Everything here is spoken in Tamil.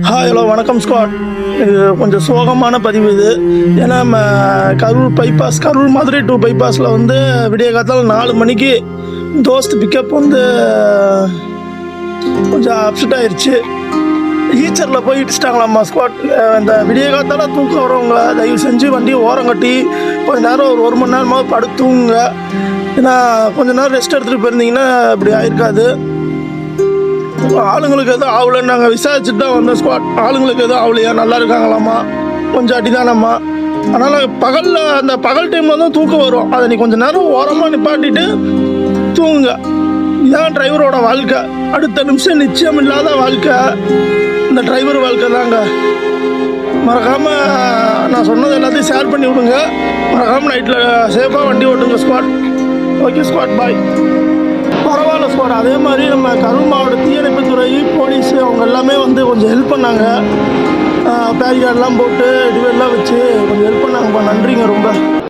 ஹலோ வணக்கம் ஸ்குவாட். இது கொஞ்சம் சோகமான பதிவு இது. ஏன்னா நம்ம கரூர் மதுரை டு பைபாஸில் வந்து விடிய காத்தால் 4 மணிக்கு தோஸ்த் பிக்கப் வந்து கொஞ்சம் அப்செட் ஆயிடுச்சு. ஈச்சரில் போய் இடிச்சிட்டாங்களாம்மா ஸ்குவாட். இந்த விடிய காத்தால் தூக்கம் வரவங்க தயவு செஞ்சு வண்டியை ஓரம் கட்டி கொஞ்சம் நேரம் ஒரு மணி நேரமாக படுத்து தூங்குங்க. ஏன்னா கொஞ்சம் நேரம் ரெஸ்ட் எடுத்துகிட்டு போயிருந்தீங்கன்னா இப்படி ஆயிருக்காது. ஆளுங்களுக்கு எதுவும் ஆகலைன்னு நாங்கள் விசாரிச்சுட்டு தான் வந்தோம் ஸ்குவாட். ஆளுங்களுக்கு எதுவும் ஆகலையா, நல்லா இருக்காங்களாம்மா, கொஞ்சம் அடிதானம்மா. அதனால் அந்த பகல் டைமில் தான் தூக்கம் வரும். அதை நீ கொஞ்சம் நேரம் ஓரமாக நிப்பாட்டிட்டு தூங்குங்க. இதுதான் டிரைவரோட வாழ்க்கை. அடுத்த நிமிஷம் நிச்சயம் இல்லாத வாழ்க்கை இந்த டிரைவர் வாழ்க்கை தாங்க. மறக்காமல் நான் சொன்னது எல்லாத்தையும் ஷேர் பண்ணி விடுங்க. மறக்காமல் நைட்டில் சேஃபாக வண்டி ஓட்டுங்க ஸ்குவாட். ஓகே ஸ்குவாட், பாய். பரவாயில்ல ஸ்குவாட். அதே மாதிரி நம்ம கரூர் மாவட்ட தீயணைப்புத்துறை, போலீஸ் அவங்க எல்லாமே வந்து கொஞ்சம் ஹெல்ப் பண்ணாங்க. பேரிகார்டெலாம் போட்டு டிவைடெலாம் வச்சு கொஞ்சம் ஹெல்ப் பண்ணாங்கப்பா. நன்றிங்க ரொம்ப.